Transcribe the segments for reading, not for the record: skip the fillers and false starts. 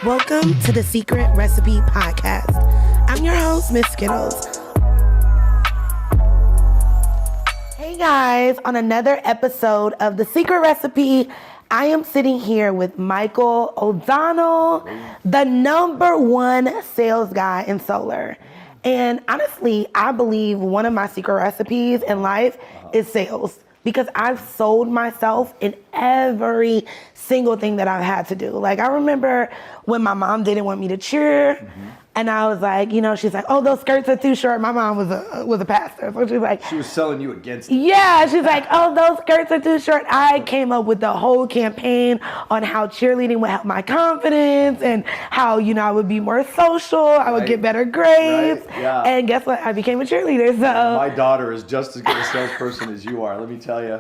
Welcome to the Secret Recipe Podcast. I'm your host, Miss Skittlez. Hey guys, on another episode of the Secret Recipe, I am sitting here with Michael O'Donnell, the #1 sales guy in solar. And honestly, I believe one of my secret recipes in life is sales, because I've sold myself in every single thing that I've had to do. Like, I remember when my mom didn't want me to cheer, and I was like, she's like, oh, those skirts are too short. My mom was a pastor, so she's like, she was selling you against it. Yeah, she's like, oh, those skirts are too short. I came up with the whole campaign on how cheerleading would help my confidence and how, I would be more social, I would get better grades. Right. Yeah. And guess what? I became a cheerleader. So my daughter is just as good a salesperson as you are, let me tell you.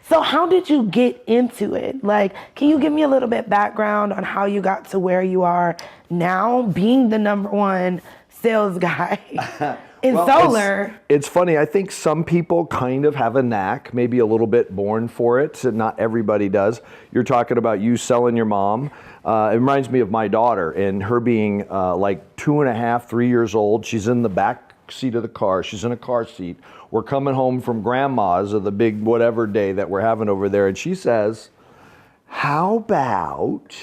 So how did you get into it? Like, can you give me a little bit background on how you got to where you are now, being the #1 sales guy in solar? It's funny. I think some people kind of have a knack, maybe a little bit born for it. Not everybody does. You're talking about you selling your mom. It reminds me of my daughter and her being like 2.5, 3 years old. She's in the back seat of the car. She's in a car seat. We're coming home from grandma's of the big whatever day that we're having over there. And she says, how about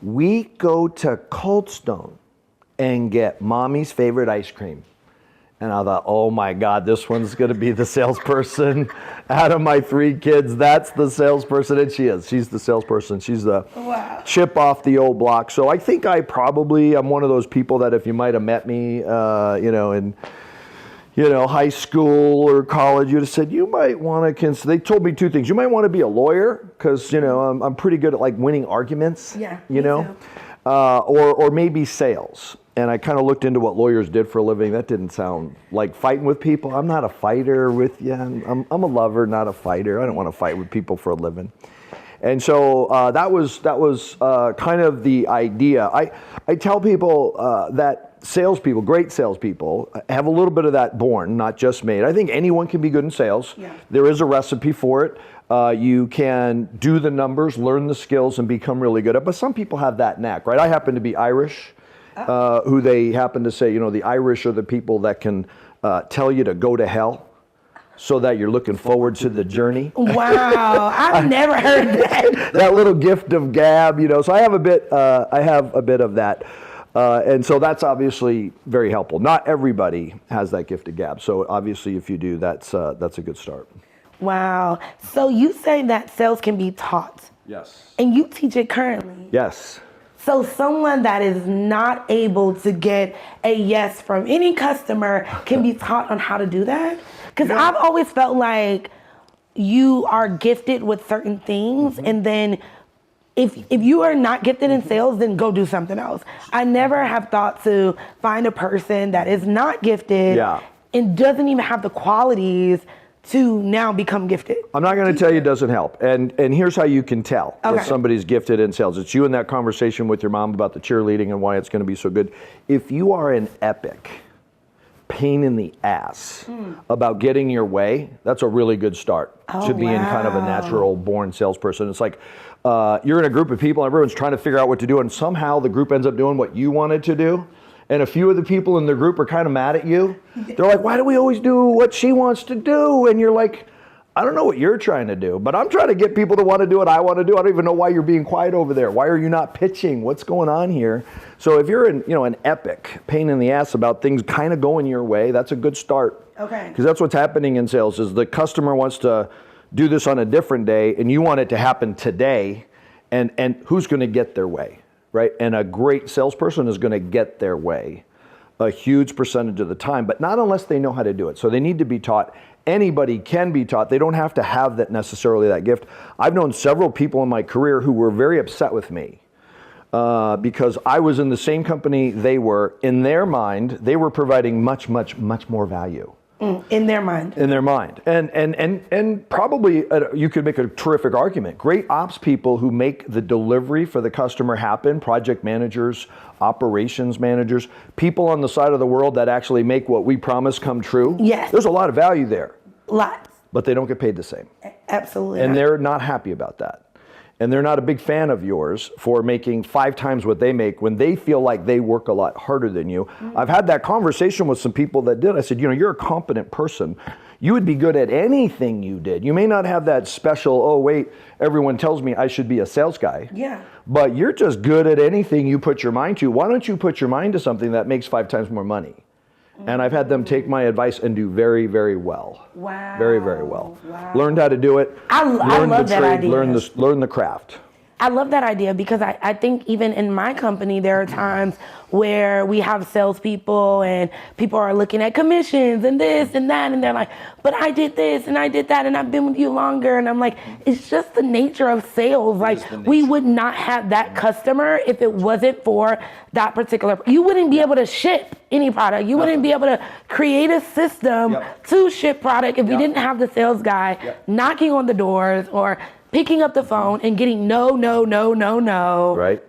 we go to Cold Stone and get mommy's favorite ice cream? And I thought, oh my God, this one's going to be the salesperson out of my 3 kids. That's the salesperson. And she is. She's the salesperson. She's the chip off the old block. So I think I'm one of those people that if you might have met me, in high school or college, you'd have said, you might want to they told me 2 things. You might want to be a lawyer because, I'm pretty good at like winning arguments, or maybe sales. And I kind of looked into what lawyers did for a living. That didn't sound like fighting with people. I'm not a fighter with you. I'm a lover, not a fighter. I don't want to fight with people for a living. And so that was kind of the idea. I tell people that salespeople, great salespeople, have a little bit of that born, not just made. I think anyone can be good in sales. Yeah. There is a recipe for it. You can do the numbers, learn the skills, and become really good at it. But some people have that knack, right? I happen to be Irish, who they happen to say, the Irish are the people that can tell you to go to hell so that you're looking forward to the journey. Wow, I've never heard that. That little gift of gab, So I have a bit of that. And so that's obviously very helpful. Not everybody has that gift of gab. So obviously if you do, that's a good start. Wow. So you say that sales can be taught. Yes. And you teach it currently. Yes. So someone that is not able to get a yes from any customer can be taught on how to do that? Because I've always felt like you are gifted with certain things, and then if you are not gifted in sales, then go do something else. I never have thought to find a person that is not gifted and doesn't even have the qualities to now become gifted. I'm not going to tell you it doesn't help. And here's how you can tell if somebody's gifted in sales. It's you in that conversation with your mom about the cheerleading and why it's going to be so good. If you are an epic pain in the ass about getting your way, that's a really good start to being kind of a natural born salesperson. It's like you're in a group of people and everyone's trying to figure out what to do, and somehow the group ends up doing what you wanted to do. And a few of the people in the group are kind of mad at you. They're like, why do we always do what she wants to do? And you're like, I don't know what you're trying to do, but I'm trying to get people to want to do what I want to do. I don't even know why you're being quiet over there. Why are you not pitching? What's going on here? So if you're an epic pain in the ass about things kind of going your way, that's a good start. Okay. Because that's what's happening in sales is the customer wants to do this on a different day and you want it to happen today, and who's going to get their way? Right? And a great salesperson is going to get their way a huge percentage of the time, but not unless they know how to do it. So they need to be taught. Anybody can be taught. They don't have to have that necessarily that gift. I've known several people in my career who were very upset with me because I was in the same company they were. In their mind, they were providing much, much, much more value. In their mind. In their mind. And probably you could make a terrific argument. Great ops people who make the delivery for the customer happen, project managers, operations managers, people on the side of the world that actually make what we promise come true. Yes. There's a lot of value there. Lots. But they don't get paid the same. Absolutely. And they're not happy about that. and they're not a big fan of yours for making 5 times what they make when they feel like they work a lot harder than you. I've had that conversation with some people that did. I said, you're a competent person. You would be good at anything you did. You may not have that special, oh wait, everyone tells me I should be a sales guy. Yeah. But you're just good at anything you put your mind to. Why don't you put your mind to something that makes 5 times more money? And I've had them take my advice and do very, very well. Wow. Very, very well. Wow. Learned how to do it. I love the that trade, idea. learn the craft. I love that idea because I think even in my company, there are times where we have salespeople and people are looking at commissions and this and that, and they're like, but I did this and I did that and I've been with you longer. And I'm like, it's just the nature of sales. Like, we would not have that customer if it wasn't for that particular, you wouldn't be able to ship any product. You wouldn't be able to create a system to ship product if we didn't have the sales guy knocking on the doors or picking up the phone and getting no. Right.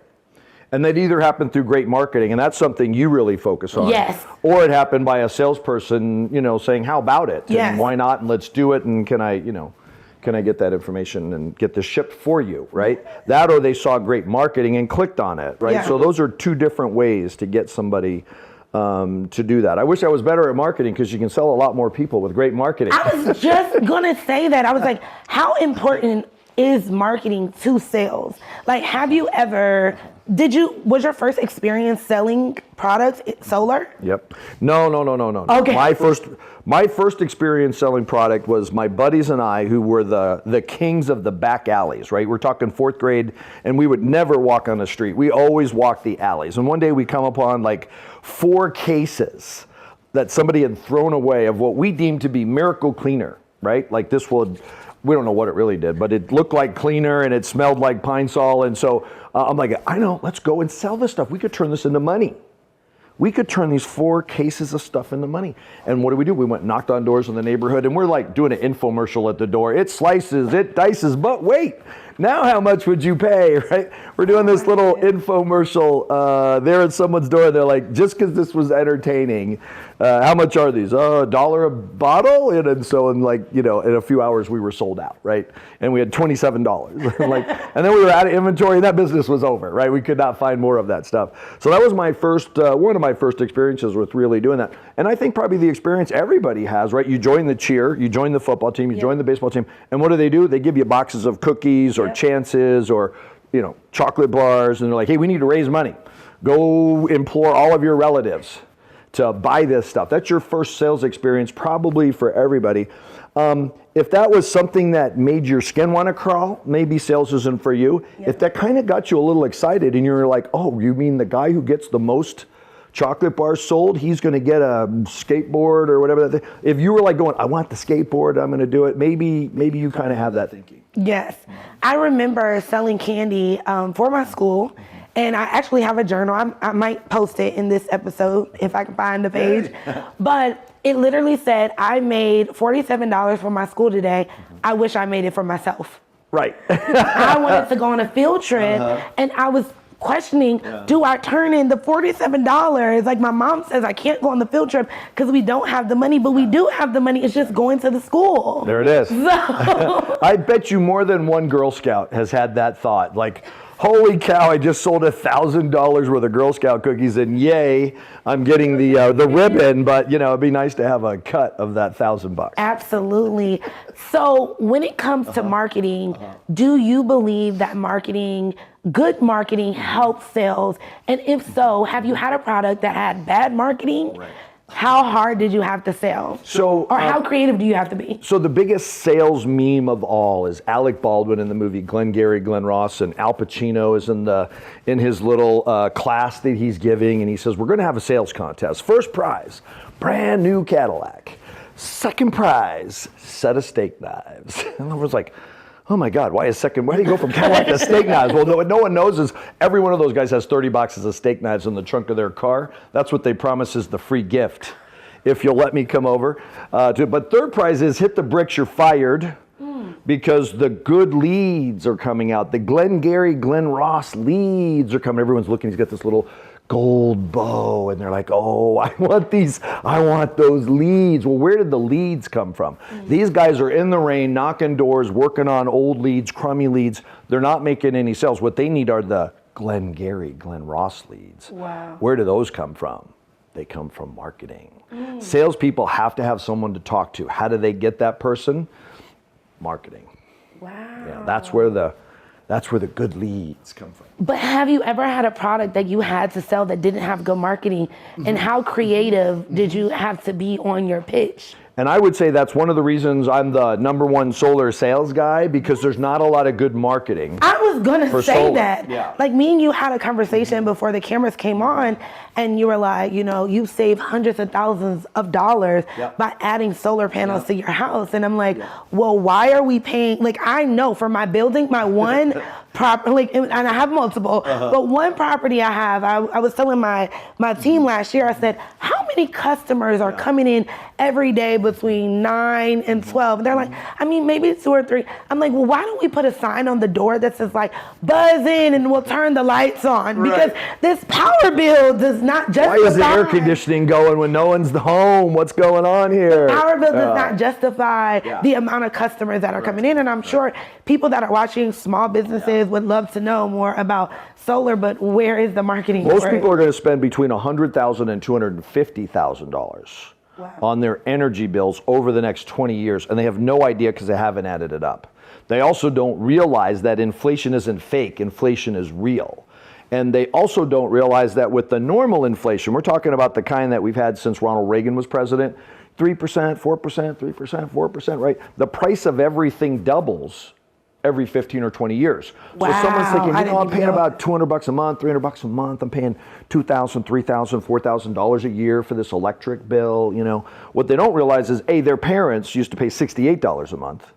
And that either happened through great marketing, and that's something you really focus on. Yes. Or it happened by a salesperson, saying, how about it? Yes. And why not? And let's do it. And can I get that information and get this shipped for you, right? That, or they saw great marketing and clicked on it, right? Yeah. So those are 2 different ways to get somebody to do that. I wish I was better at marketing because you can sell a lot more people with great marketing. I was just gonna say that. I was like, how important is marketing to sales? Like, was your first experience selling products solar? Yep. No. Okay. My first experience selling product was my buddies and I, who were the kings of the back alleys, right? We're talking 4th grade, and we would never walk on the street. We always walked the alleys. And one day we come upon like 4 cases that somebody had thrown away of what we deemed to be miracle cleaner, right? Like we don't know what it really did, but it looked like cleaner and it smelled like Pine Sol. And so I'm like, I know, let's go and sell this stuff. We could turn this into money. We could turn these 4 cases of stuff into money. And what do? We went and knocked on doors in the neighborhood, and we're like doing an infomercial at the door. It slices, it dices, but wait, now how much would you pay, right? We're doing this little infomercial there at someone's door. They're like, just because this was entertaining, how much are these? $1 a bottle? And so in a few hours we were sold out, right? And we had $27. And then we were out of inventory, and that business was over, right? We could not find more of that stuff. So that was my first, one of my first experiences with really doing that. And I think probably the experience everybody has, right? You join the cheer, you join the football team, you join the baseball team, and what do? They give you boxes of cookies or chances or chocolate bars, and they're like, hey, we need to raise money. Go implore all of your relatives to buy this stuff. That's your first sales experience, probably for everybody. If that was something that made your skin want to crawl, maybe sales isn't for you. If that kind of got you a little excited and you're like, oh, you mean the guy who gets the most chocolate bars sold, he's going to get a skateboard or whatever. If you were like going, I want the skateboard, I'm going to do it, maybe you kind of have that thinking. Yes. I remember selling candy for my school, and I actually have a journal. I might post it in this episode if I can find the page. But it literally said, I made $47 for my school today. I wish I made it for myself. Right. I wanted to go on a field trip, and I was questioning, do I turn in the $47? Like, my mom says I can't go on the field trip because we don't have the money, but we do have the money. It's just going to the school. There it is. So I bet you more than one Girl Scout has had that thought. Like, holy cow, I just sold $1,000 worth of Girl Scout cookies, and yay, I'm getting the ribbon, but it'd be nice to have a cut of that $1,000. Absolutely. So when it comes to marketing, do you believe that good marketing helps sales? And if so, have you had a product that had bad marketing? Right. How hard did you have to sell? Or how creative do you have to be? So the biggest sales meme of all is Alec Baldwin in the movie Glengarry Glen Ross, and Al Pacino is in his little class that he's giving, and he says, we're going to have a sales contest. First prize, brand new Cadillac. Second prize, set of steak knives. And I was like, oh my God, why do you go from Cadillac to steak knives? Well, what no one knows is every one of those guys has 30 boxes of steak knives in the trunk of their car. That's what they promise is the free gift, if you'll let me come over. But third prize is hit the bricks, you're fired, because the good leads are coming out. The Glengarry Glen Ross leads are coming. Everyone's looking. He's got this little gold bow, and they're like, oh, I want those leads. Well, where did the leads come from? These guys are in the rain, knocking doors, working on old leads, crummy leads. They're not making any sales. What they need are the Glenn Ross leads. Wow. Where do those come from? They come from marketing. Salespeople have to have someone to talk to. How do they get that person? Marketing. Wow. Yeah, that's where the good leads come from. But have you ever had a product that you had to sell that didn't have good marketing? And how creative did you have to be on your pitch? And I would say that's one of the reasons I'm the #1 solar sales guy, because there's not a lot of good marketing. I was gonna say solar. that. Yeah. Like, me and you had a conversation before the cameras came on, and you were like, you save hundreds of thousands of dollars by adding solar panels to your house. And I'm like, well, why are we paying? Like, I know for my building, my one property, and I have multiple, but one property I have, I was telling my team last year, I said, how many customers are coming in every day between 9 and 12? And they're like, I mean, maybe 2 or 3. I'm like, well, why don't we put a sign on the door that says like, buzz in and we'll turn the lights on? Because this power bill does not justify. Why is the air conditioning going when no one's home? What's going on here? Power bill does not justify the amount of customers that are coming in. And I'm sure people that are watching, small businesses, would love to know more about solar, but where is the marketing? Most people are going to spend between $100,000 and $250,000 on their energy bills over the next 20 years, and they have no idea because they haven't added it up. They also don't realize that inflation isn't fake, inflation is real. And they also don't realize that with the normal inflation, we're talking about the kind that we've had since Ronald Reagan was president, 3%, 4%, 3%, 4%, right? The price of everything doubles every 15 or 20 years. Wow. So someone's thinking, I'm paying know. about $200 a month, $300 a month. I'm paying $2,000, $3,000, $4,000 a year for this electric bill. What they don't realize is, their parents used to pay $68 a month,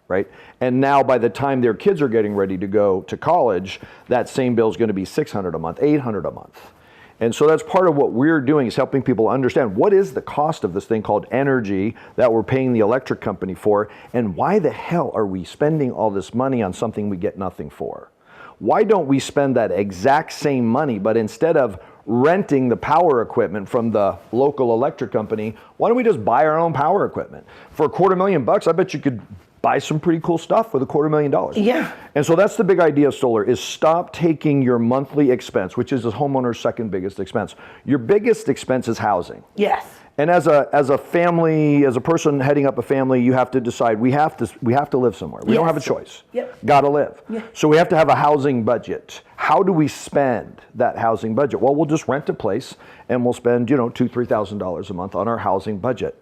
right? And now by the time their kids are getting ready to go to college, that same bill is going to be $600 a month, $800 a month. And so that's part of what we're doing, is helping people understand what is the cost of this thing called energy that we're paying the electric company for, and why the hell are we spending all this money on something we get nothing for? Why don't we spend that exact same money, but instead of renting the power equipment from the local electric company, why don't we just buy our own power equipment? For $250,000, I bet you could buy some pretty cool stuff with $250,000. Yeah. And so that's the big idea of solar, is stop taking your monthly expense, which is a homeowner's second biggest expense. Your biggest expense is housing. Yes. And as a family, as a person heading up a family, you have to decide, we have to live somewhere. We don't have a choice. Yep. Gotta live. Yeah. So we have to have a housing budget. How do we spend that housing budget? Well, we'll just rent a place and we'll spend, $2,000, $3,000 a month on our housing budget.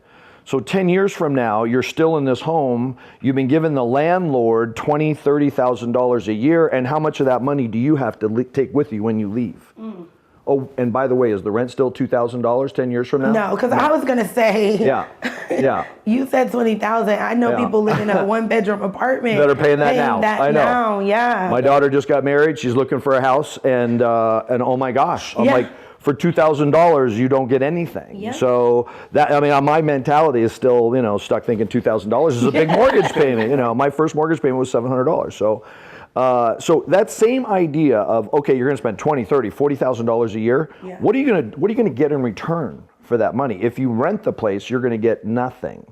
So 10 years from now, you're still in this home, you've been given the landlord $20,000, $30,000 a year, and how much of that money do you have to take with you when you leave? Oh, and by the way, is the rent still $2,000 10 years from now? No, because I was gonna say. Yeah. You said 20,000. I know people live in a 1-bedroom apartment that are paying that now. I know. Now, yeah. My daughter just got married. She's looking for a house, and oh my gosh, I'm like, for $2,000, you don't get anything. Yeah. So my mentality is still, stuck thinking $2,000 is a big mortgage payment. My first mortgage payment was $700. So that same idea of, okay, you're going to spend $20,000, $30,000, $40,000 a year. Yeah. What are you going to get in return for that money? If you rent the place, you're going to get nothing.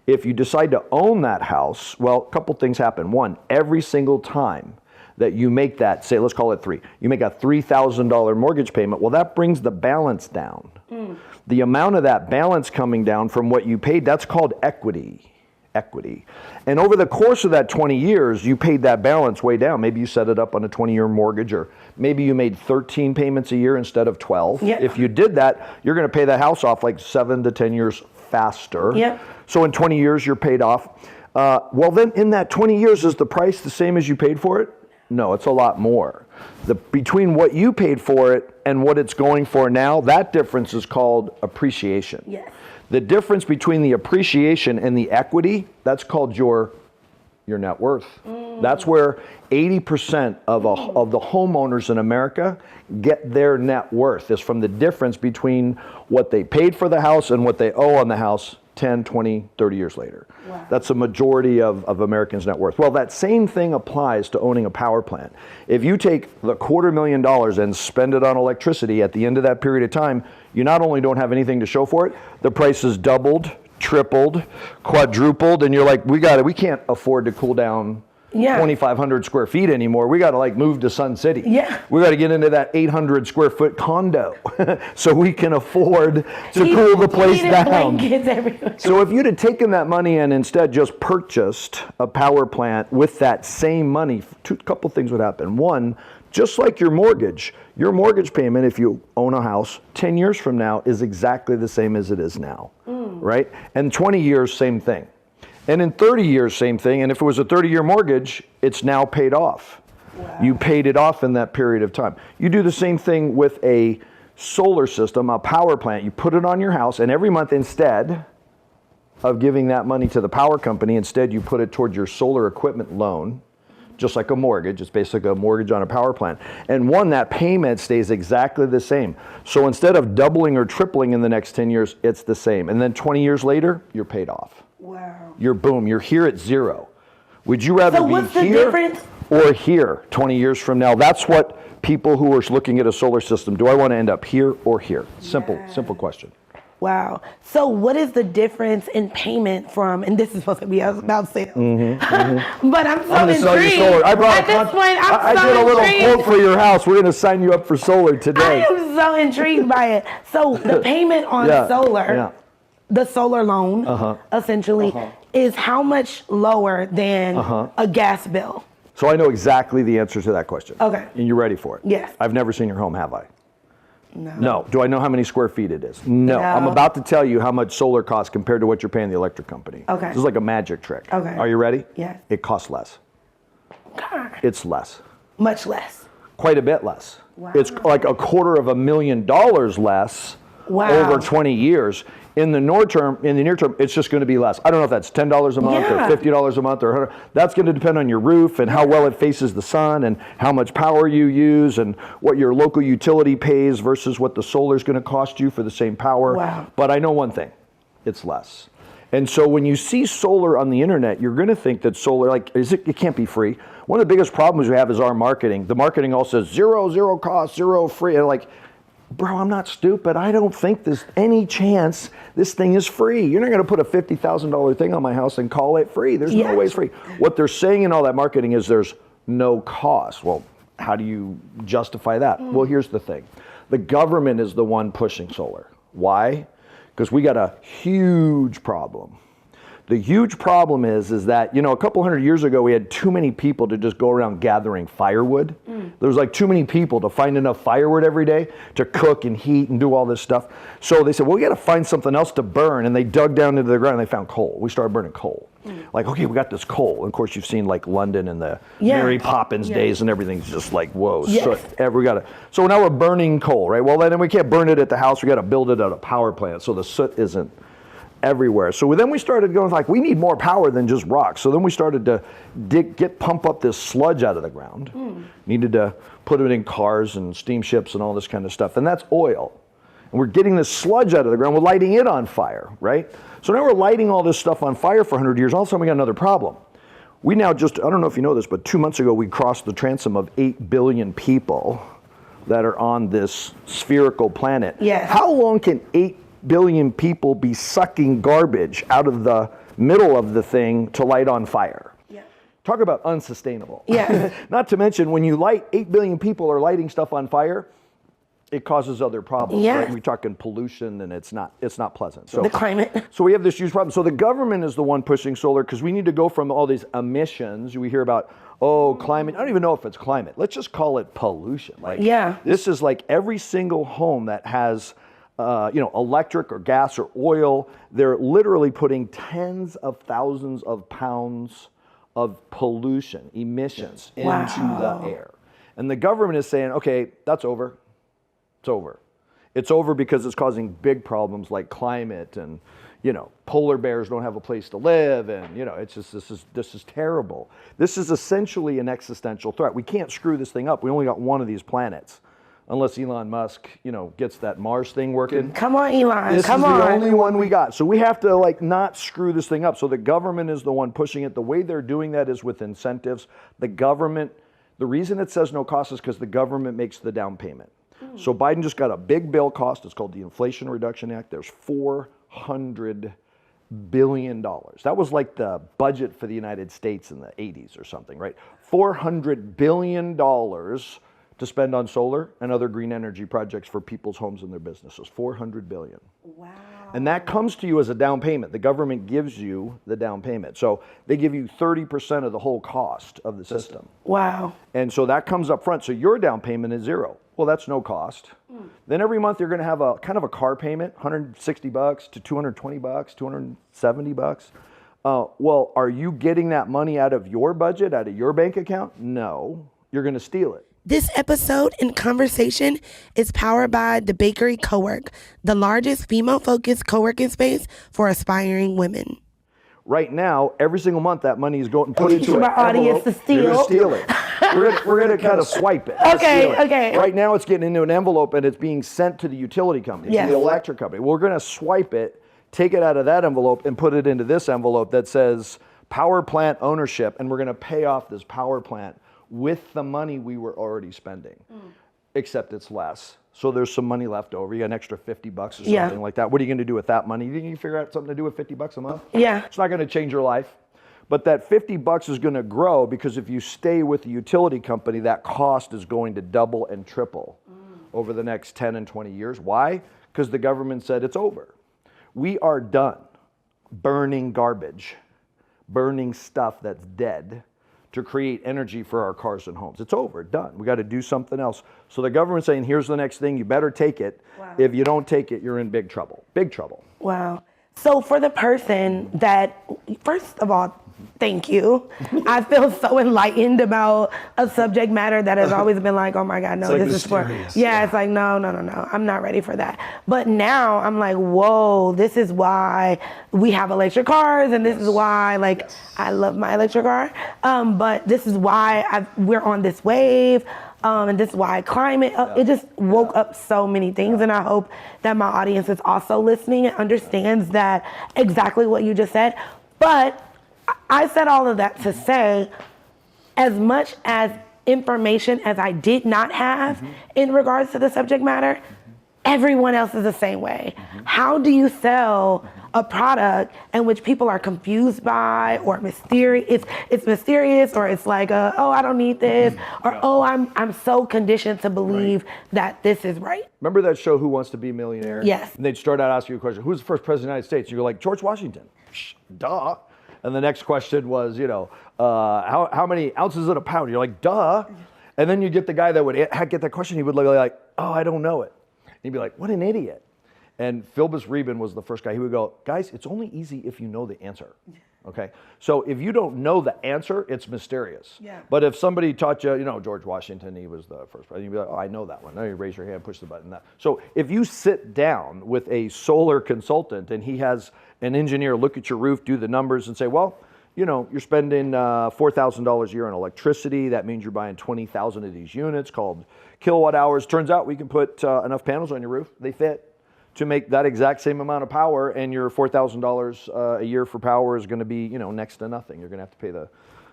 If you decide to own that house, well, a couple things happen. One, every single time that you make that, say, let's call it 3, you make a $3,000 mortgage payment, well, that brings the balance down. The amount of that balance coming down from what you paid, that's called equity. And over the course of that 20 years, you paid that balance way down. Maybe you set it up on a 20-year mortgage, or maybe you made 13 payments a year instead of 12. Yep. If you did that, you're going to pay that house off like 7 to 10 years faster. Yep. So in 20 years, you're paid off. Well, then in that 20 years, is the price the same as you paid for it? No, it's a lot more. Between what you paid for it and what it's going for now, that difference is called appreciation. Yes. The difference between the appreciation and the equity, that's called your net worth. That's where 80% of the homeowners in America get their net worth, is from the difference between what they paid for the house and what they owe on the house 10, 20, 30 years later. Wow. That's a majority of Americans' net worth. Well, that same thing applies to owning a power plant. If you take the $250,000 and spend it on electricity at the end of that period of time, you not only don't have anything to show for it, the price has doubled, tripled, quadrupled, and you're like, we can't afford to cool down 2,500 square feet anymore. We got to like move to Sun City. Yeah. We got to get into that 800 square foot condo so we can afford to cool the place down. So if you'd have taken that money and instead just purchased a power plant with that same money, a couple things would happen. One, just like your mortgage payment, if you own a house, 10 years from now is exactly the same as it is now, right? And 20 years, same thing. And in 30 years, same thing. And if it was a 30-year mortgage, it's now paid off. Wow. You paid it off in that period of time. You do the same thing with a solar system, a power plant. You put it on your house, and every month, instead of giving that money to the power company, instead you put it towards your solar equipment loan, just like a mortgage. It's basically a mortgage on a power plant. And one, that payment stays exactly the same. So instead of doubling or tripling in the next 10 years, it's the same. And then 20 years later, you're paid off. Wow. You're here at zero. Would you rather be what's the here difference? Or here 20 years from now? That's what people who are looking at a solar system, do I want to end up here or here? Simple question. Wow. So what is the difference in payment from, and this is supposed to be about sales, but I'm so intrigued. Sell you solar. At this point, I did a little quote for your house. We're going to sign you up for solar today. I am so intrigued by it. So the payment on solar, the solar loan, essentially, is how much lower than a gas bill? So I know exactly the answer to that question. Okay. And you're ready for it? Yes. I've never seen your home, have I? No. No. Do I know how many square feet it is? No. I'm about to tell you how much solar costs compared to what you're paying the electric company. Okay. This is like a magic trick. Okay. Are you ready? Yes. It costs less. God. It's less. Much less. Quite a bit less. Wow. It's like $250,000 less over 20 years. In the near term, it's just going to be less. I don't know if that's $10 a month or $50 a month or $100. That's going to depend on your roof and how well it faces the sun and how much power you use and what your local utility pays versus what the solar is going to cost you for the same power. Wow. But I know one thing, it's less. And so when you see solar on the internet, you're going to think that solar, it can't be free. One of the biggest problems we have is our marketing. The marketing all says zero cost, zero free. And bro, I'm not stupid. I don't think there's any chance this thing is free. You're not going to put a $50,000 thing on my house and call it free. There's no way it's free. What they're saying in all that marketing is there's no cost. Well, how do you justify that? Well, here's the thing. The government is the one pushing solar. Why? Because we got a huge problem. The huge problem is that, a couple hundred years ago, we had too many people to just go around gathering firewood. There was too many people to find enough firewood every day to cook and heat and do all this stuff. So they said, well, we got to find something else to burn. And they dug down into the ground and they found coal. We started burning coal. Okay, we got this coal. And of course, you've seen London and the Mary Poppins days and everything's just whoa. So now we're burning coal, right? Well, then we can't burn it at the house. We got to build it at a power plant so the soot isn't everywhere. So then we started going we need more power than just rocks. So then we started to pump up this sludge out of the ground. Needed to put it in cars and steamships and all this kind of stuff. And that's oil. And we're getting this sludge out of the ground. We're lighting it on fire, right? So now we're lighting all this stuff on fire for 100 years. All of a sudden we got another problem. We now I don't know if you know this, but 2 months ago we crossed the transom of 8 billion people that are on this spherical planet. Yes. How long can 8 billion people be sucking garbage out of the middle of the thing to light on fire? Talk about unsustainable. Not to mention, when you light, 8 billion people are lighting stuff on fire, it causes other problems. Right? We're talking pollution, and it's not pleasant. So the climate. So we have this huge problem. So the government is the one pushing solar because we need to go from all these emissions. We hear about, climate. I don't even know if it's climate. Let's just call it pollution. This is every single home that has electric or gas or oil, they're literally putting tens of thousands of pounds of pollution, emissions into the air. And the government is saying, okay, that's over. It's over. It's over because it's causing big problems like climate and, polar bears don't have a place to live and, it's just, this is terrible. This is essentially an existential threat. We can't screw this thing up. We only got one of these planets. unless Elon Musk, gets that Mars thing working. Come on, Elon. This Come is on. the only one we got. So we have to not screw this thing up. So the government is the one pushing it. The way they're doing that is with incentives. The government, the reason it says no cost is because the government makes the down payment. So Biden just got a big bill cost. It's called the Inflation Reduction Act. There's $400 billion. That was like the budget for the United States in the 80s or something, right? $400 billion to spend on solar and other green energy projects for people's homes and their businesses. $400 billion. Wow. And that comes to you as a down payment. The government gives you the down payment. So they give you 30% of the whole cost of the system. Wow. And so that comes up front. So your down payment is zero. Well, that's no cost. Then every month you're going to have a kind of a car payment, $160 to $220, $270. Well, are you getting that money out of your budget, out of your bank account? No, you're going to steal it. This episode in conversation is powered by The Bakery Cowork, the largest female-focused co-working space for aspiring women. Right now, every single month, that money is going put into For an my audience envelope. to steal. You're going to steal it. We're going to kind of swipe it. Okay, Steal it. okay. Right now, it's getting into an envelope and it's being sent to the utility company, Yes. to the electric company. We're going to swipe it, take it out of that envelope, and put it into this envelope that says power plant ownership, and we're going to pay off this power plant with the money we were already spending, except it's less. So there's some money left over. You got an extra $50 or something like that. What are you going to do with that money? You think you can figure out something to do with $50 a month? Yeah. It's not going to change your life. But that $50 is going to grow because if you stay with the utility company, that cost is going to double and triple over the next 10 and 20 years. Why? Because the government said it's over. We are done burning garbage, burning stuff that's dead to create energy for our cars and homes. It's over, done. We got to do something else. So the government's saying, here's the next thing, you better take it. Wow. If you don't take it, you're in big trouble. Big trouble. Wow. So for the person that, first of all, thank you. I feel so enlightened about a subject matter that has always been like, oh my God, no, like this is for, mysterious. yeah, it's like, no, I'm not ready for that. But now I'm like, whoa, this is why we have electric cars, and this is why, I love my electric car, but this is why we're on this wave, and this is why climate, it just woke up so many things, and I hope that my audience is also listening and understands that exactly what you just said. But I said all of that to say, as much as information as I did not have in regards to the subject matter, everyone else is the same way. How do you sell a product in which people are confused by, or mysterious? It's mysterious, or it's like, oh, I don't need this, or oh, I'm so conditioned to believe that this is right. Remember that show, Who Wants to Be a Millionaire? Yes. And they'd start out asking you a question, who's the first president of the United States? And you're like, George Washington. Duh. And the next question was, how many ounces in a pound? You're like, duh. And then you get the guy that would get that question, he would be like, oh, I don't know it. And he'd be like, what an idiot. And Philbus Reben was the first guy. He would go, guys, it's only easy if you know the answer. Okay? So if you don't know the answer, it's mysterious. Yeah. But if somebody taught you, George Washington, he was the first president, you'd be like, oh, I know that one. Now you raise your hand, push the button. So if you sit down with a solar consultant and he has an engineer look at your roof, do the numbers, and say, well, you're spending $4,000 a year on electricity. That means you're buying 20,000 of these units called kilowatt hours. Turns out we can put enough panels on your roof. They fit to make that exact same amount of power, and your $4,000 a year for power is going to be, next to nothing. You're going to have to pay the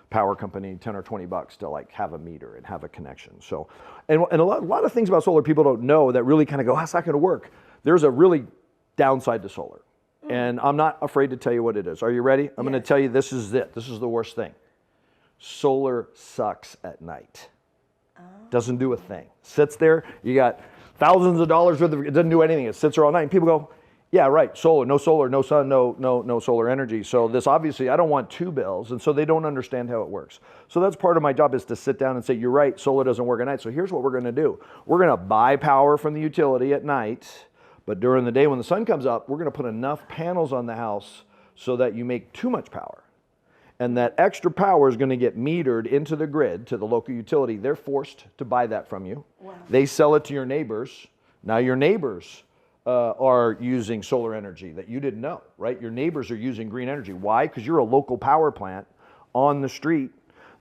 power company 10 or 20 bucks to have a meter and have a connection. So, and a lot of things about solar people don't know that really kind of go, how's that going to work? There's a really downside to solar. And I'm not afraid to tell you what it is. Are you ready? I'm going to tell you this is it. This is the worst thing. Solar sucks at night. Doesn't do a thing. Sits there. You got thousands of dollars worth of it. Doesn't do anything. It sits there all night. And people go, yeah, right. Solar, no sun, no solar energy. So this obviously, I don't want two bills. And so they don't understand how it works. So that's part of my job, is to sit down and say, you're right. Solar doesn't work at night. So here's what we're going to do. We're going to buy power from the utility at night. But during the day when the sun comes up, we're going to put enough panels on the house so that you make too much power. And that extra power is going to get metered into the grid to the local utility. They're forced to buy that from you. Wow. They sell it to your neighbors. Now your neighbors are using solar energy that you didn't know, right? Your neighbors are using green energy. Why? Because you're a local power plant on the street.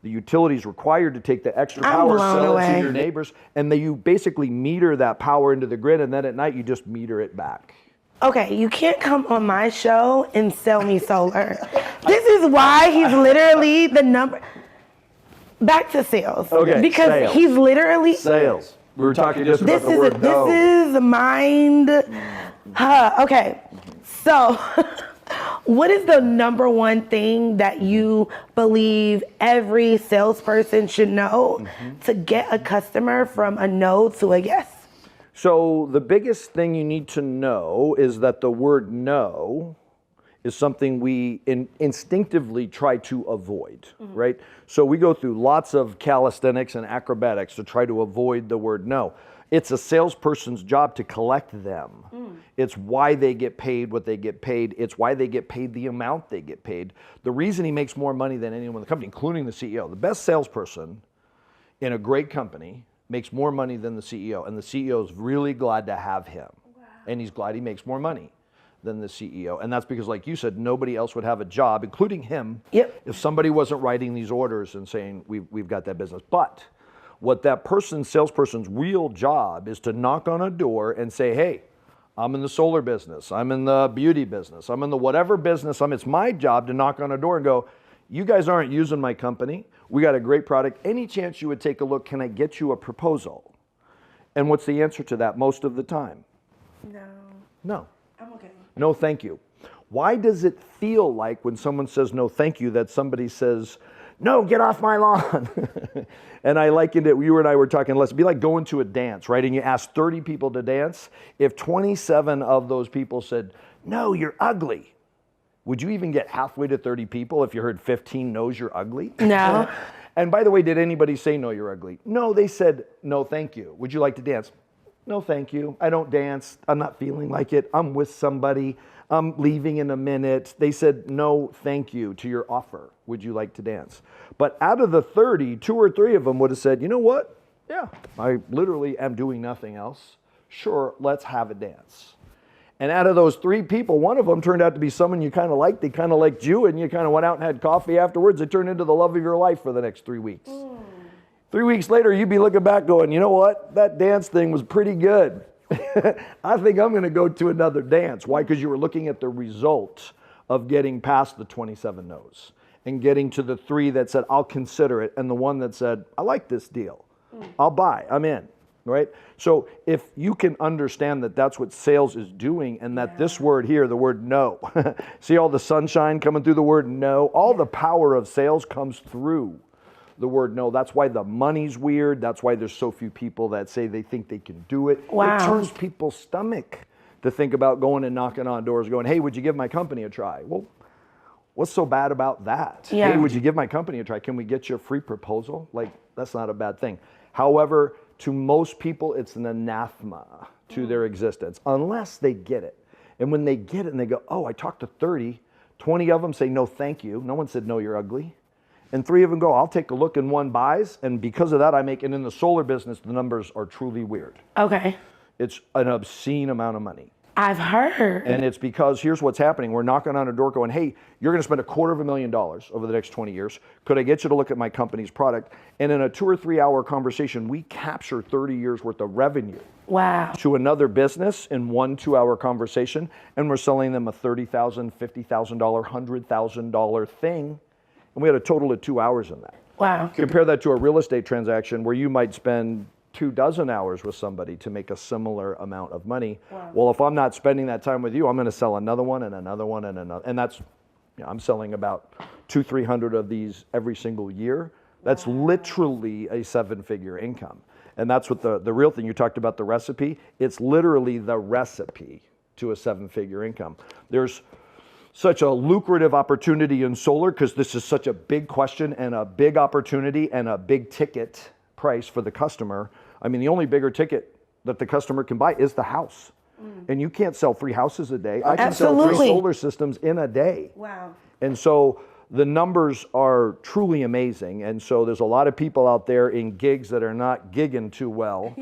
the utility's required to take the extra I'm power, blown sell it away. to your neighbors, and then you basically meter that power into the grid, and then at night you just meter it back. Okay, you can't come on my show and sell me solar. This is why he's literally the number. Back to sales. Okay, because sales. he's literally Sales. We were talking just about This the is word no. this is mind. Okay, so what is the number one thing that you believe every salesperson should know to get a customer from a no to a yes? So the biggest thing you need to know is that the word no is something we instinctively try to avoid, right? So we go through lots of calisthenics and acrobatics to try to avoid the word no. It's a salesperson's job to collect them. It's why they get paid what they get paid. It's why they get paid the amount they get paid. The reason he makes more money than anyone in the company, including the CEO, the best salesperson in a great company makes more money than the CEO, and the CEO is really glad to have him. And he's glad he makes more money than the CEO. And that's because, like you said, nobody else would have a job, including him, if somebody wasn't writing these orders and saying, we've got that business. But what that salesperson's real job is to knock on a door and say, hey, I'm in the solar business, I'm in the beauty business, I'm in the whatever business, it's my job to knock on a door and go, you guys aren't using my company, we got a great product, any chance you would take a look, can I get you a proposal? And what's the answer to that most of the time? No. I'm okay. No, thank you. Why does it feel like when someone says no, thank you, that somebody says, no, get off my lawn? And I likened it, you and I were talking, let's be like going to a dance, right? And you ask 30 people to dance. If 27 of those people said, no, you're ugly, would you even get halfway to 30 people if you heard 15 no's you're ugly? No. And by the way, did anybody say no, you're ugly? No, they said, no, thank you. Would you like to dance? No, thank you. I don't dance. I'm not feeling like it. I'm with somebody. I'm leaving in a minute. They said, no, thank you to your offer. Would you like to dance? But out of the 30, 2 or 3 of them would have said, you know what? Yeah, I literally am doing nothing else. Sure, let's have a dance. And out of those 3 people, one of them turned out to be someone you kind of liked. They kind of liked you, and you kind of went out and had coffee afterwards. It turned into the love of your life for the next 3 weeks. 3 weeks later, you'd be looking back going, you know what? That dance thing was pretty good. I think I'm going to go to another dance. Why? Because you were looking at the result of getting past the 27 no's and getting to the 3 that said, I'll consider it, and the one that said, I like this deal. I'll buy. I'm in. Right? So if you can understand that that's what sales is doing, and that this word here, the word no, see all the sunshine coming through the word no? All the power of sales comes through the word no. That's why the money's weird. That's why there's so few people that say they think they can do it. Wow. It turns people's stomach to think about going and knocking on doors going, hey, would you give my company a try? Well, what's so bad about that? Yeah. Hey, would you give my company a try? Can we get you a free proposal? Like, that's not a bad thing. However, to most people, it's an anathema to their existence, unless they get it. And when they get it and they go, oh, I talked to 30, 20 of them say, no, thank you. No one said, no, you're ugly. And 3 of them go, I'll take a look, and 1 buys. And because of that, I make, and in the solar business, the numbers are truly weird. Okay. It's an obscene amount of money. I've heard. And it's because here's what's happening. We're knocking on a door going, hey, you're going to spend $250,000 over the next 20 years. Could I get you to look at my company's product? And in a 2 or 3 hour conversation, we capture 30 years worth of revenue. Wow. To another business in 1 2 hour conversation. And we're selling them a $30,000, $50,000, $100,000 thing. And we had a total of 2 hours in that. Wow. Compare that to a real estate transaction where you might spend 24 hours with somebody to make a similar amount of money. Wow. Well, if I'm not spending that time with you, I'm going to sell another one and another one and another. And that's, I'm selling about 200-300 of these every single year. That's literally a 7-figure income. And that's what the real thing, you talked about the recipe. It's literally the recipe to a 7-figure income. There's such a lucrative opportunity in solar because this is such a big question and a big opportunity and a big ticket price for the customer. I mean, the only bigger ticket that the customer can buy is the house. And you can't sell 3 houses a day. I can sell 3 Absolutely. solar systems in a day. Wow. And so the numbers are truly amazing. And so there's a lot of people out there in gigs that are not gigging too well,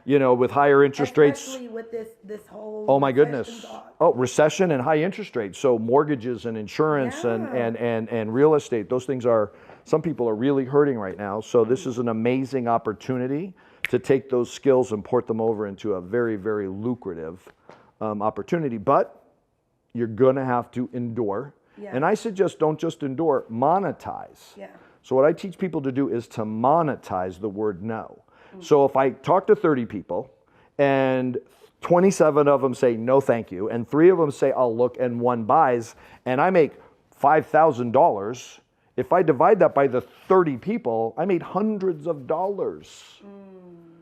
with higher interest rates. Especially with this whole Oh my recession goodness. talk. Oh, recession and high interest rates. So mortgages and insurance and real estate, those things some people are really hurting right now. So this is an amazing opportunity to take those skills and port them over into a very, very lucrative opportunity. But you're gonna have to endure. Yeah. And I suggest don't just endure, monetize. Yeah. So what I teach people to do is to monetize the word no. So if I talk to 30 people and 27 of them say no thank you, and 3 of them say I'll look, and 1 buys, and I make $5,000, if I divide that by the 30 people, I made hundreds of dollars.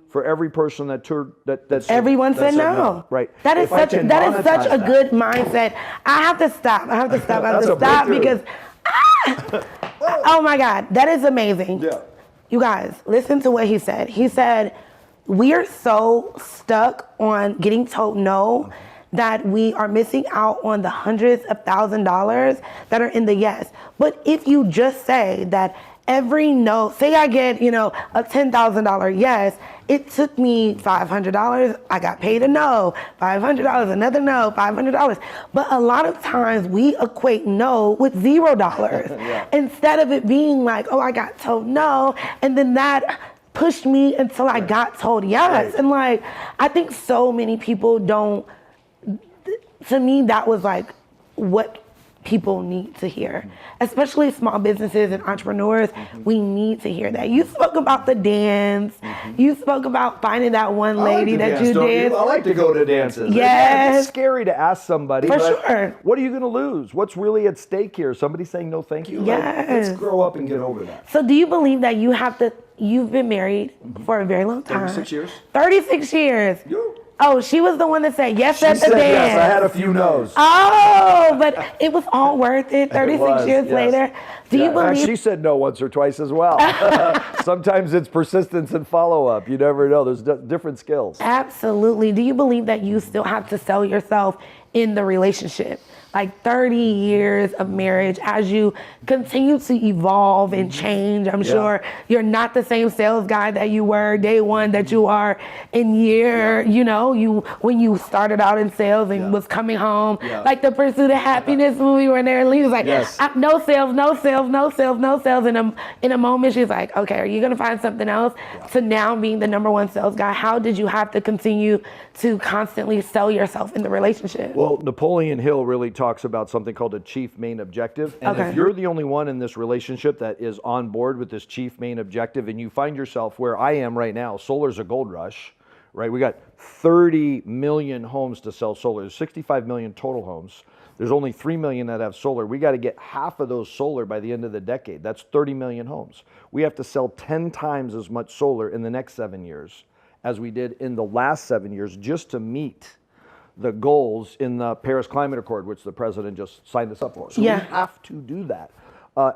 For every person that everyone said no. Right. That is such a good mindset. I have to stop because oh my God, that is amazing. Yeah. You guys, listen to what he said. He said, we are so stuck on getting told no that we are missing out on the hundreds of $1,000s that are in the yes. But if you just say that every no, say I get, a $10,000 yes, it took me $500, I got paid a no, $500, another no, $500. But a lot of times we equate no with $0. Instead of it being like, oh, I got told no, and then that pushed me until I got told yes. Right. And I think so many people don't, to me, that was what people need to hear, especially small businesses and entrepreneurs. We need to hear that. You spoke about the dance. You spoke about finding that one lady that you did. I like to go to dances. Yes. It's scary to ask somebody. For sure. What are you going to lose? What's really at stake here? Somebody saying no thank you? Yes. Let's grow up and get over that. So do you believe that you've been married for a very long time? 36 years. 36 years. Oh, she was the one that said yes at the dance. Yes, I had a few no's. Oh, but it was all worth it 36 years later. Do you believe? She said no once or twice as well. Sometimes it's persistence and follow-up. You never know. There's different skills. Absolutely. Do you believe that you still have to sell yourself in the relationship? 30 years of marriage, as you continue to evolve and change, I'm sure you're not the same sales guy that you were day one that you are in year, when you started out in sales and was coming home, like the Pursuit of Happiness movie where he was like, no sales, no sales, no sales, no sales. And in a moment, she's like, okay, are you going to find something else? To now being the #1 sales guy, how did you have to continue to constantly sell yourself in the relationship? Well, Napoleon Hill really talks about something called a chief main objective. And if you're the only one in this relationship that is on board with this chief main objective, and you find yourself where I am right now, solar's a gold rush, right? We got 30 million homes to sell solar. There's 65 million total homes. There's only 3 million that have solar. We got to get half of those solar by the end of the decade. That's 30 million homes. We have to sell 10 times as much solar in the next 7 years as we did in the last 7 years just to meet the goals in the Paris Climate Accord, which the president just signed us up for. So we have to do that.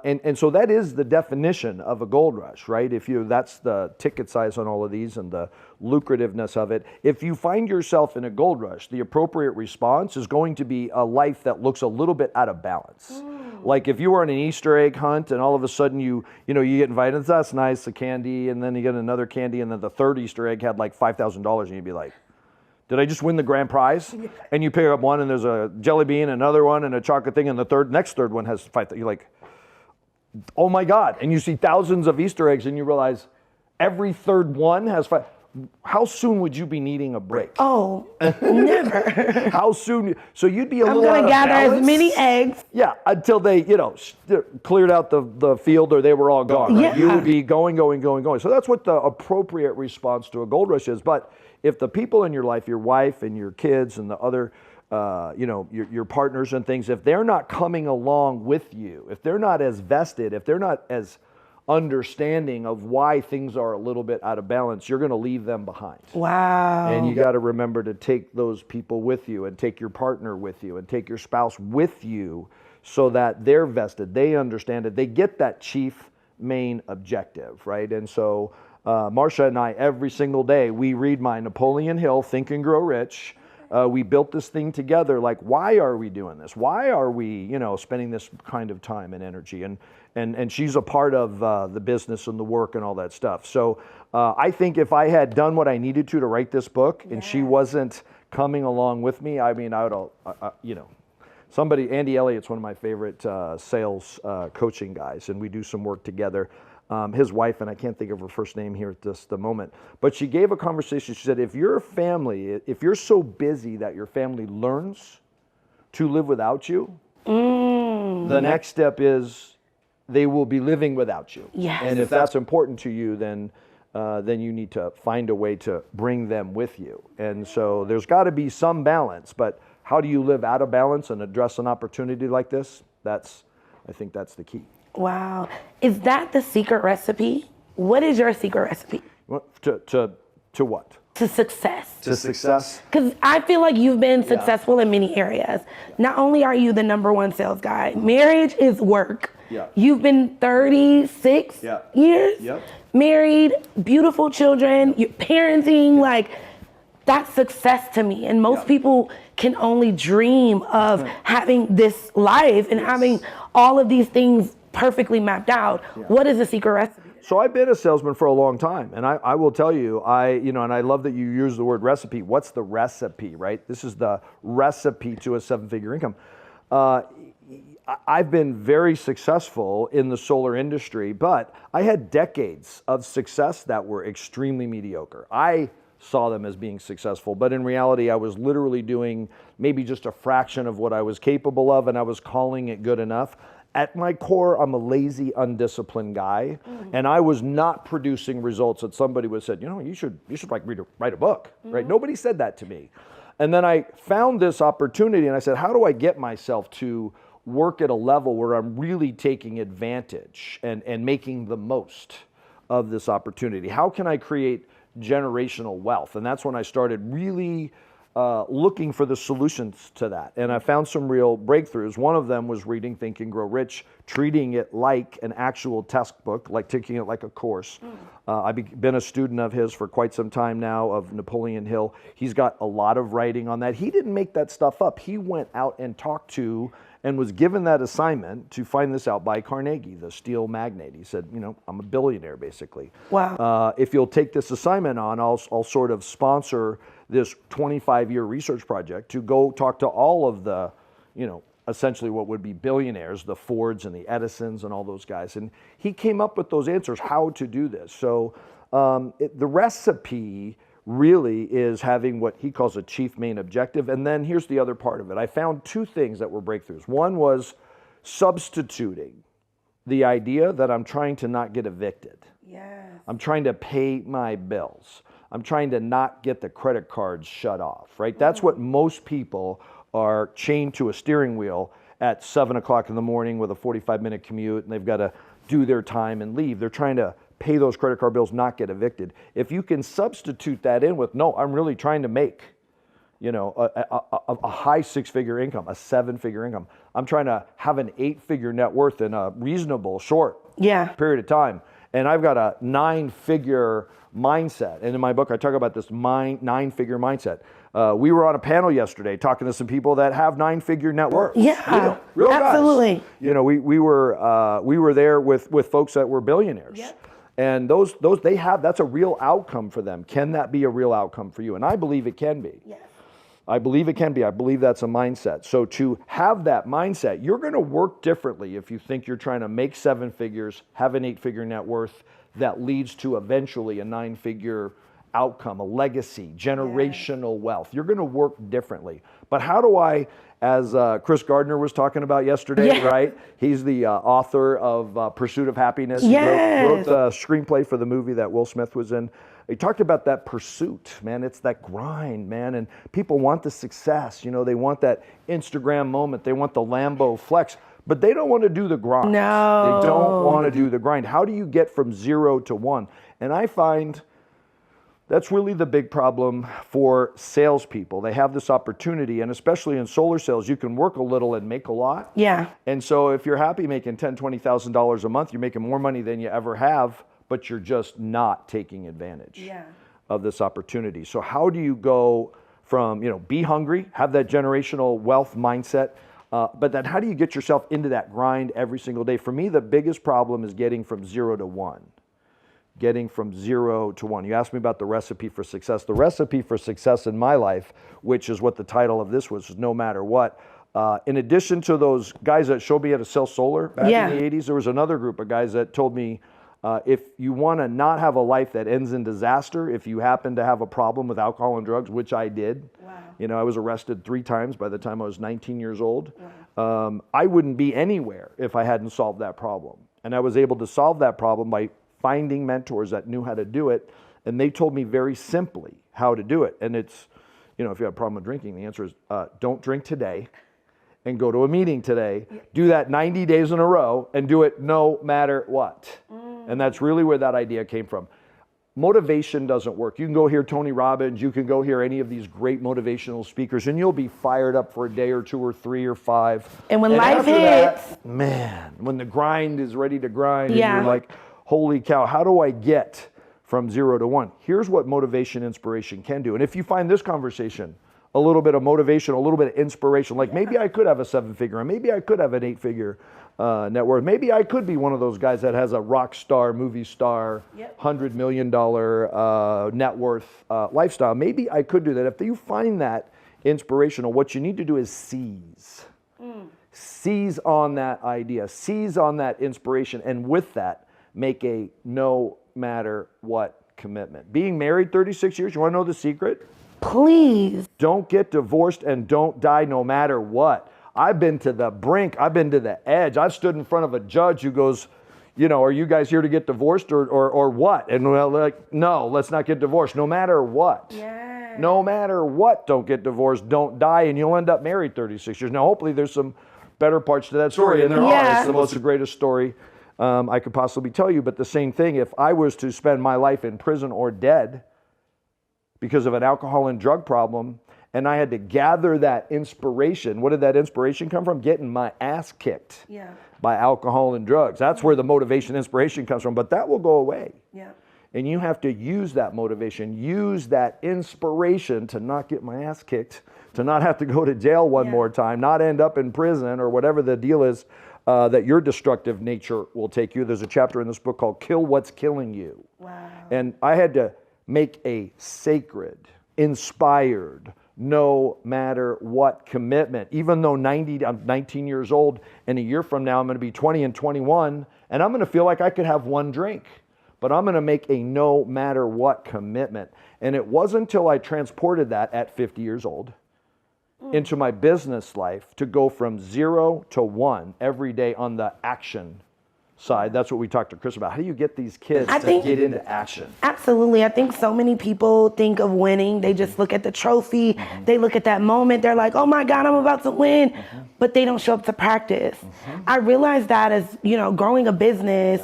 And so that is the definition of a gold rush, right? That's the ticket size on all of these and the lucrativeness of it. If you find yourself in a gold rush, the appropriate response is going to be a life that looks a little bit out of balance. Like if you were on an Easter egg hunt and all of a sudden you get invited, that's nice, a candy, and then you get another candy, and then the third Easter egg had like $5,000, and you'd be like, did I just win the grand prize? And you pick up one and there's a jelly bean, another one, and a chocolate thing, and the next third one has 5,000. You're like, oh my God. And you see thousands of Easter eggs and you realize every third one has 5. How soon would you be needing a break? Oh, never. How soon? So you'd be a little I'm going to gather as many eggs. Yeah, until they, cleared out the field or they were all gone. Right? You would be going. So that's what the appropriate response to a gold rush is. But if the people in your life, your wife and your kids and the other, your partners and things, if they're not coming along with you, if they're not as vested, if they're not as understanding of why things are a little bit out of balance, you're going to leave them behind. Wow. And you got to remember to take those people with you and take your partner with you and take your spouse with you so that they're vested, they understand it, they get that chief main objective, right? And so Marcia and I, every single day, we read my Napoleon Hill, Think and Grow Rich, We built this thing together. Like, why are we doing this? Why are we, spending this kind of time and energy? And she's a part of the business and the work and all that stuff. So I think if I had done what I needed to write this book and she wasn't coming along with me, I mean, I would, Andy Elliott's one of my favorite sales coaching guys, and we do some work together. His wife, and I can't think of her first name here at the moment, but she gave a conversation. She said, if you're so busy that your family learns to live without you, the next step is they will be living without you. Yes. And if that's important to you, then you need to find a way to bring them with you. And so there's got to be some balance, but how do you live out of balance and address an opportunity like this? I think that's the key. Wow. Is that the secret recipe? What is your secret recipe? To what? To success. To success. Because I feel like you've been successful in many areas. Not only are you the #1 sales guy, marriage is work. Yeah. You've been 36 years married, beautiful children, you're parenting, like that's success to me. And most people can only dream of having this life and having all of these things perfectly mapped out. What is the secret recipe? So I've been a salesman for a long time, and I will tell you, and I love that you use the word recipe. What's the recipe, right? This is the recipe to a 7-figure income. I've been very successful in the solar industry, but I had decades of success that were extremely mediocre. I saw them as being successful, but in reality, I was literally doing maybe just a fraction of what I was capable of, and I was calling it good enough. At my core, I'm a lazy, undisciplined guy, and I was not producing results that somebody would have said, you should like write a book, right? Nobody said that to me. And then I found this opportunity, and I said, how do I get myself to work at a level where I'm really taking advantage and making the most of this opportunity? How can I create generational wealth? And that's when I started really looking for the solutions to that. And I found some real breakthroughs. One of them was reading Think and Grow Rich, treating it like an actual textbook, like taking it like a course. I've been a student of his for quite some time now, of Napoleon Hill. He's got a lot of writing on that. He didn't make that stuff up. He went out and talked to and was given that assignment to find this out by Carnegie, the steel magnate. He said, I'm a billionaire, basically. Wow. If you'll take this assignment on, I'll sort of sponsor this 25-year research project to go talk to all of the, essentially what would be billionaires, the Fords and the Edisons and all those guys. And he came up with those answers, how to do this. So the recipe really is having what he calls a chief main objective. And then here's the other part of it. I found two things that were breakthroughs. One was substituting the idea that I'm trying to not get evicted. Yes. I'm trying to pay my bills. I'm trying to not get the credit cards shut off, right? That's what most people are chained to a steering wheel at 7 o'clock in the morning with a 45-minute commute, and they've got to do their time and leave. They're trying to pay those credit card bills, not get evicted. If you can substitute that in with, no, I'm really trying to make, a high 6-figure income, a 7-figure income. I'm trying to have an 8-figure net worth in a reasonable short period of time. And I've got a 9-figure mindset. And in my book, I talk about this 9-figure mindset. We were on a panel yesterday talking to some people that have 9-figure net worth. Yeah, real absolutely. Guys. We were there with folks that were billionaires. Yep. And those that's a real outcome for them. Can that be a real outcome for you? And I believe it can be. Yes. I believe it can be. I believe that's a mindset. So to have that mindset, you're going to work differently if you think you're trying to make 7 figures, have an 8-figure net worth that leads to eventually a 9-figure outcome, a legacy, generational wealth. You're going to work differently. But how do I, as Chris Gardner was talking about yesterday, right? He's the author of Pursuit of Happiness. Yes. He wrote the screenplay for the movie that Will Smith was in. He talked about that pursuit, man. It's that grind, man. And people want the success. They want that Instagram moment. They want the Lambo flex. But they don't want to do the grind. No. They don't want to do the grind. How do you get from 0 to 1? And I find that's really the big problem for salespeople. They have this opportunity, and especially in solar sales, you can work a little and make a lot. Yeah. And so if you're happy making $10,000, $20,000 a month, you're making more money than you ever have, but you're just not taking advantage of this opportunity. So how do you go from, be hungry, have that generational wealth mindset. But then how do you get yourself into that grind every single day? For me, the biggest problem is getting from 0 to 1. Getting from 0 to 1. You asked me about the recipe for success. The recipe for success in my life, which is what the title of this was, is no matter what. In addition to those guys that showed me how to sell solar back in the 80s, there was another group of guys that told me, if you want to not have a life that ends in disaster, if you happen to have a problem with alcohol and drugs, which I did, I was arrested 3 times by the time I was 19 years old. I wouldn't be anywhere if I hadn't solved that problem. And I was able to solve that problem by finding mentors that knew how to do it. And they told me very simply how to do it. And it's, if you have a problem with drinking, the answer is don't drink today and go to a meeting today. Do that 90 days in a row and do it no matter what. And that's really where that idea came from. Motivation doesn't work. You can go hear Tony Robbins, you can go hear any of these great motivational speakers, and you'll be fired up for a day or 2 or 3 or 5. And when life hits, man, when the grind is ready to grind, and you're like, holy cow, how do I get from 0 to 1? Here's what motivation, inspiration can do. And if you find this conversation a little bit of motivation, a little bit of inspiration, like maybe I could have a 7-figure, and maybe I could have an 8-figure net worth. Maybe I could be one of those guys that has a rock star, movie star, $100 million net worth lifestyle. Maybe I could do that. If you find that inspirational, what you need to do is seize. Seize on that idea, seize on that inspiration, and with that, make a no matter what commitment. Being married 36 years, you want to know the secret? Please. Don't get divorced and don't die no matter what. I've been to the brink. I've been to the edge. I've stood in front of a judge who goes, are you guys here to get divorced or what? And we're like, no, let's not get divorced. No matter what. Yeah. No matter what, don't get divorced, don't die, and you'll end up married 36 years. Now, hopefully there's some better parts to that story, and there are. It's the most greatest story I could possibly tell you. But the same thing, if I was to spend my life in prison or dead because of an alcohol and drug problem, and I had to gather that inspiration. What did that inspiration come from? Getting my ass kicked by alcohol and drugs. That's where the motivation, inspiration comes from. But that will go away. And you have to use that motivation, use that inspiration to not get my ass kicked, to not have to go to jail one more time, not end up in prison or whatever the deal is that your destructive nature will take you. There's a chapter in this book called Kill What's Killing You. And I had to make a sacred, inspired, no matter what commitment. Even though I'm 19 years old, and a year from now I'm going to be 20 and 21, and I'm going to feel like I could have one drink. But I'm going to make a no matter what commitment. And it wasn't until I transported that at 50 years old into my business life to go from 0 to 1 every day on the action side. That's what we talked to Chris about. How do you get these kids to get into action? Absolutely. I think so many people think of winning. They just look at the trophy. They look at that moment. They're like, oh my God, I'm about to win. But they don't show up to practice. I realized that as, growing a business,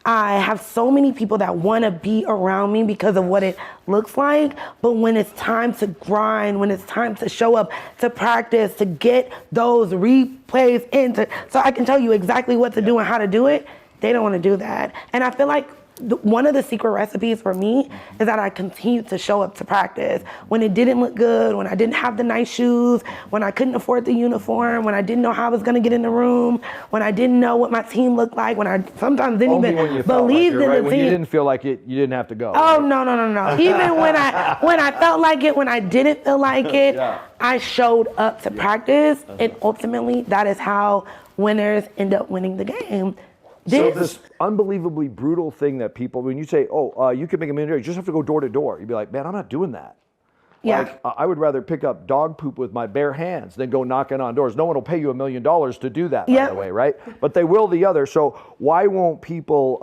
I have so many people that want to be around me because of what it looks like. But when it's time to grind, when it's time to show up to practice, to get those replays into, so I can tell you exactly what to do and how to do it, they don't want to do that. And I feel like one of the secret recipes for me is that I continued to show up to practice. When it didn't look good, when I didn't have the nice shoes, when I couldn't afford the uniform, when I didn't know how I was going to get in the room, when I didn't know what my team looked like, when I sometimes didn't even believe in the team. When you didn't feel like it, you didn't have to go. Oh, no. Even when I felt like it, when I didn't feel like it, I showed up to practice. And ultimately, that is how winners end up winning the game. So this unbelievably brutal thing that people, when you say, you can make $1 million, you just have to go door to door. You'd be like, man, I'm not doing that. Like, I would rather pick up dog poop with my bare hands than go knocking on doors. No one will pay you $1 million to do that, by the way, right? But they will the other. So why won't people,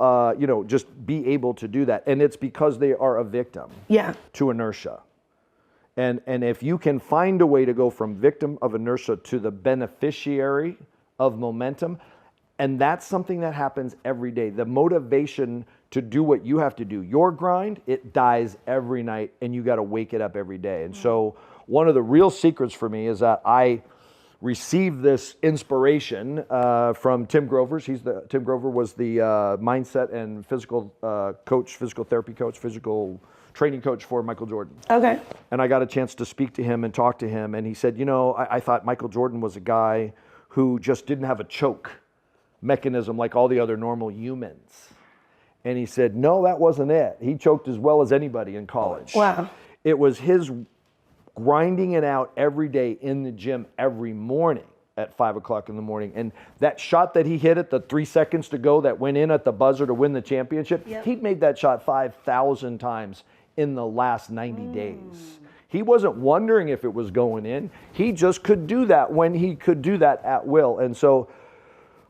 just be able to do that? And it's because they are a victim to inertia. And if you can find a way to go from victim of inertia to the beneficiary of momentum, and that's something that happens every day. The motivation to do what you have to do, your grind, it dies every night, and you got to wake it up every day. And so one of the real secrets for me is that I received this inspiration from Tim Grover's. Tim Grover was the mindset and physical coach, physical therapy coach, physical training coach for Michael Jordan. Okay. And I got a chance to speak to him and talk to him, and he said, you know, I thought Michael Jordan was a guy who just didn't have a choke mechanism like all the other normal humans. And he said, no, that wasn't it. He choked as well as anybody in college. Wow. It was his grinding it out every day in the gym every morning at 5 o'clock in the morning. And that shot that he hit at the 3 seconds to go that went in at the buzzer to win the championship, he'd made that shot 5,000 times in the last 90 days. He wasn't wondering if it was going in. He just could do that when he could do that at will. And so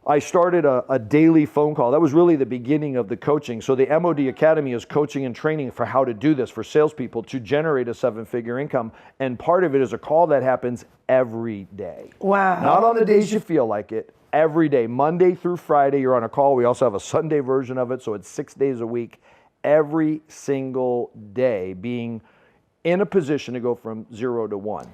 I started a daily phone call. That was really the beginning of the coaching. So the MOD Academy is coaching and training for how to do this for salespeople to generate a 7-figure income. And part of it is a call that happens every day. Wow. Not on the days you feel like it. Every day, Monday through Friday, you're on a call. We also have a Sunday version of it, so it's 6 days a week. Every single day being in a position to go from 0 to 1.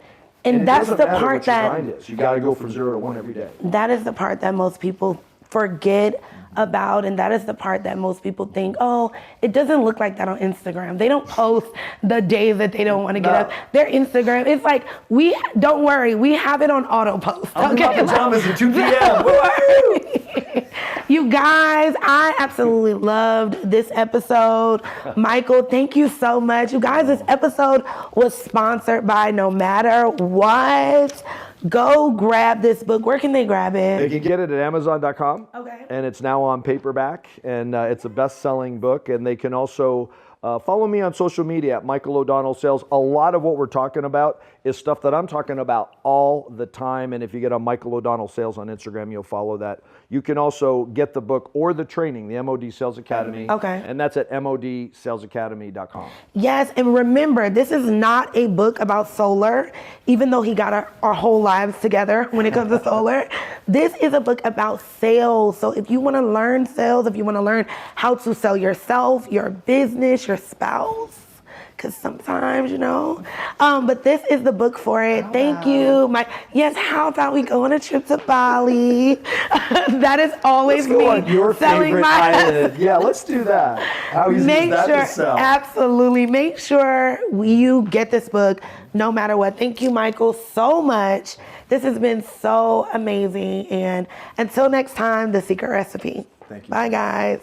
And that's the part that you got to go from 0 to 1 every day. That is the part that most people forget about, and that is the part that most people think, oh, it doesn't look like that on Instagram. They don't post the days that they don't want to get up. Their Instagram, it's like, don't worry, we have it on auto post. I'm in my pajamas at 2 p.m. You guys, I absolutely loved this episode. Michael, thank you so much. You guys, this episode was sponsored by No Matter What. Go grab this book. Where can they grab it? They can get it at Amazon.com. Okay. And it's now on paperback, and it's a best-selling book. And they can also follow me on social media at Michael O'Donnell Sales. A lot of what we're talking about is stuff that I'm talking about all the time. And if you get on Michael O'Donnell Sales on Instagram, you'll follow that. You can also get the book or the training, the MOD Sales Academy. Okay. And that's at modsalesacademy.com. Yes, and remember, this is not a book about solar, even though he got our whole lives together when it comes to solar. This is a book about sales. So if you want to learn sales, if you want to learn how to sell yourself, your business, your spouse, because sometimes, but this is the book for it. Thank you. Yes, how about we go on a trip to Bali? That is always Let's go me on your selling favorite my island. Yeah, let's do that. How easy is that to sell? Absolutely. Make sure you get this book no matter what. Thank you, Michael, so much. This has been so amazing. And until next time, The Secret Recipe. Thank you. Bye, guys.